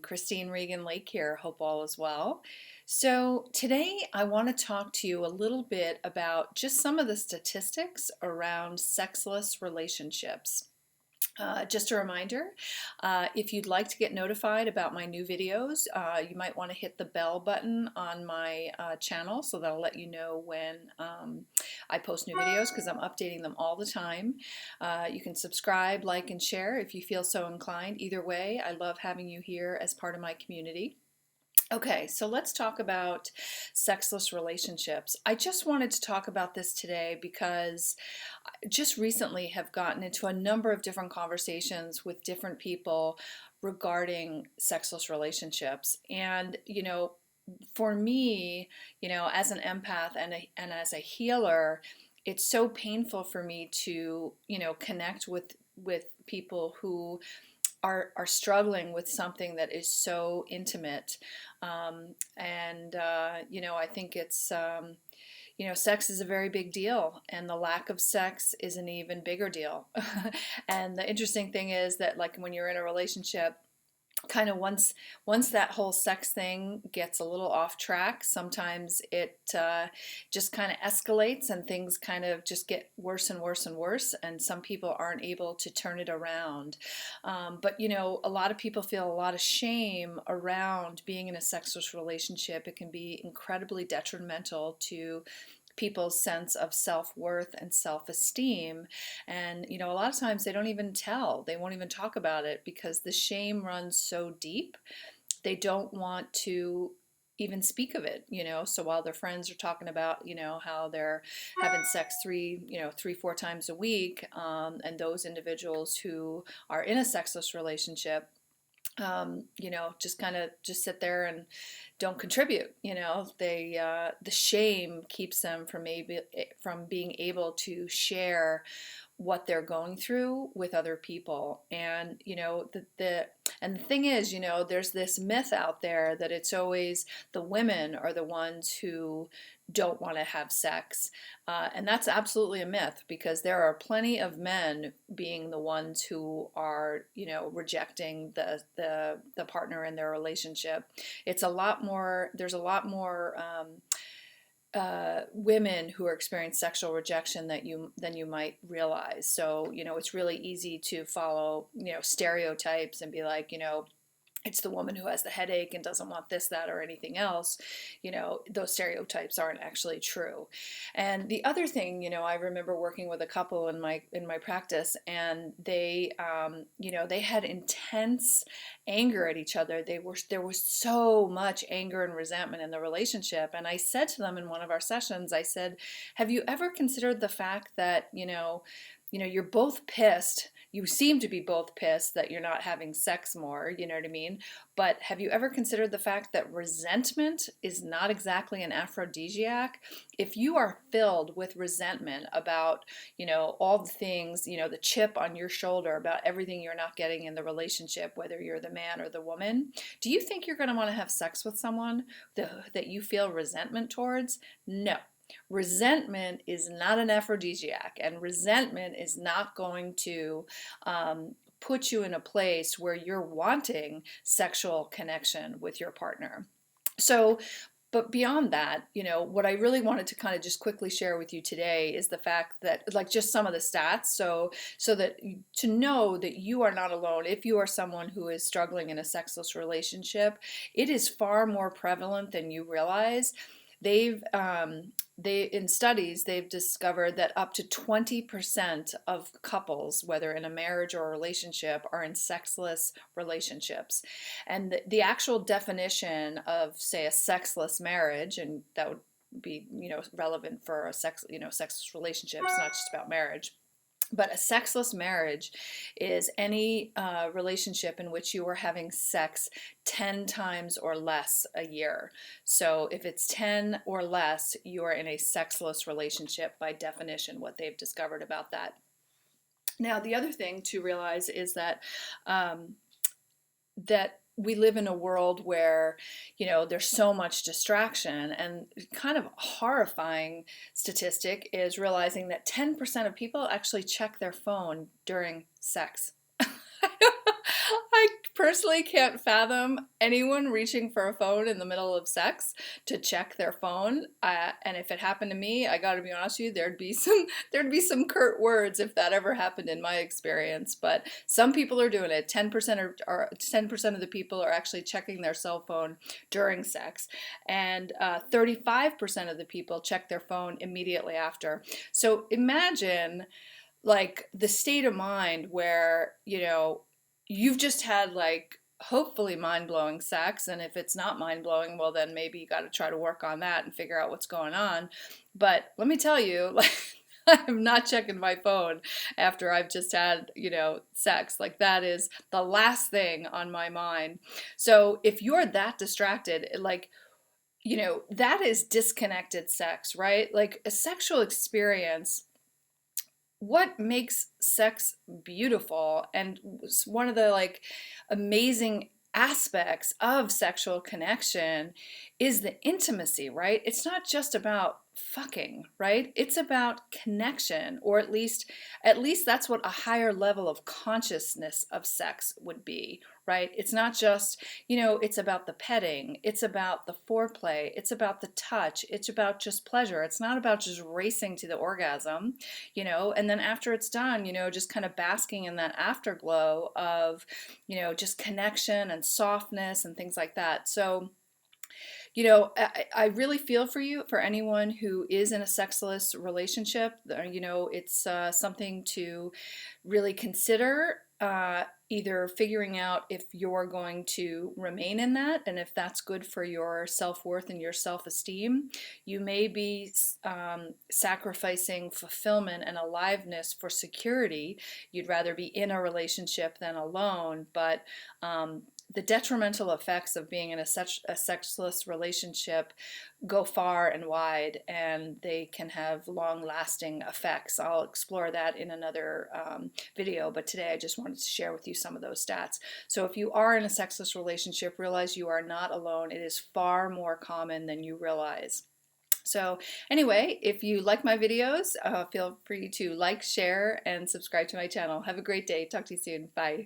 Christine Regan Lake here. Hope all is well. So, today I want to talk to you a little bit about just some of the statistics around sexless relationships. Just a reminder, if you'd like to get notified about my new videos, you might want to hit the bell button on my channel so that'll let you know when I post new videos because I'm updating them all the time. You can subscribe, like, and share if you feel so inclined. Either way, I love having you here as part of my community. Okay, so let's talk about sexless relationships. I just wanted to talk about this today because I just recently have gotten into a number of different conversations with different people regarding sexless relationships. And, for me, as an empath and as a healer, it's so painful for me to, connect with people who are struggling with something that is so intimate. I think sex is a very big deal, and the lack of sex is an even bigger deal. And the interesting thing is that, like, when you're in a relationship, kind of once that whole sex thing gets a little off track, sometimes it just kind of escalates and things kind of just get worse and worse and worse, and some people aren't able to turn it around. But a lot of people feel a lot of shame around being in a sexless relationship. It can be incredibly detrimental to people's sense of self-worth and self-esteem. And a lot of times they won't even talk about it because the shame runs so deep. They don't want to even speak of it. So while their friends are talking about how they're having sex three, 4 times a week, and those individuals who are in a sexless relationship, just kind of just sit there and don't contribute. The shame keeps them from being able to share what they're going through with other people. And the thing is, there's this myth out there that it's always the women are the ones who don't want to have sex. And that's absolutely a myth, because there are plenty of men being the ones who are, rejecting the partner in their relationship. There's a lot more women who are experiencing sexual rejection than you might realize. So, it's really easy to follow, stereotypes and be like, it's the woman who has the headache and doesn't want this, that, or anything else. Those stereotypes aren't actually true. And the other thing, I remember working with a couple in my practice, and they had intense anger at each other. There was so much anger and resentment in the relationship. And I said to them in one of our sessions, I said, have you ever considered the fact that, you're both pissed. You seem to be both pissed that you're not having sex more, you know what I mean? But have you ever considered the fact that resentment is not exactly an aphrodisiac? If you are filled with resentment about, all the things, the chip on your shoulder about everything you're not getting in the relationship, whether you're the man or the woman, do you think you're going to want to have sex with someone that you feel resentment towards? No. Resentment is not an aphrodisiac, and resentment is not going to put you in a place where you're wanting sexual connection with your partner. So, but beyond that, what I really wanted to kind of just quickly share with you today is the fact that, like, just some of the stats, so that to know that you are not alone. If you are someone who is struggling in a sexless relationship, it is far more prevalent than you realize. In studies, they've discovered that up to 20% of couples, whether in a marriage or a relationship, are in sexless relationships. And the actual definition of, say, a sexless marriage, and that would be, relevant for sexless relationship. It's not just about marriage. But a sexless marriage is any relationship in which you are having sex 10 times or less a year. So if it's 10 or less, you are in a sexless relationship by definition, what they've discovered about that. Now, the other thing to realize is that that we live in a world where, there's so much distraction, and kind of horrifying statistic is realizing that 10% of people actually check their phone during sex. I personally can't fathom anyone reaching for a phone in the middle of sex to check their phone. And if it happened to me, I got to be honest with you, there'd be some curt words if that ever happened in my experience. But some people are doing it. 10% or 10% of the people are actually checking their cell phone during sex, and 35% of the people check their phone immediately after. So imagine like the state of mind where, you've just had like hopefully mind-blowing sex, and if it's not mind-blowing, well then maybe you got to try to work on that and figure out what's going on. But let me tell you, like, I'm not checking my phone after I've just had, sex. Like, that is the last thing on my mind. So if you're that distracted, like, that is disconnected sex, right? Like a sexual experience, what makes sex beautiful and one of the like amazing aspects of sexual connection is the intimacy, right? It's not just about fucking, right? It's about connection, or at least that's what a higher level of consciousness of sex would be, right? It's not just, it's about the petting, it's about the foreplay, it's about the touch, it's about just pleasure. It's not about just racing to the orgasm, and then after it's done, just kind of basking in that afterglow of, just connection and softness and things like that. So, I really feel for you, for anyone who is in a sexless relationship. It's something to really consider, either figuring out if you're going to remain in that and if that's good for your self-worth and your self-esteem. You may be sacrificing fulfillment and aliveness for security. You'd rather be in a relationship than alone, but the detrimental effects of being in a sexless relationship go far and wide, and they can have long-lasting effects. I'll explore that in another video, but today I just wanted to share with you some of those stats. So if you are in a sexless relationship, realize you are not alone. It is far more common than you realize. So anyway, if you like my videos, feel free to like, share, and subscribe to my channel. Have a great day. Talk to you soon. Bye.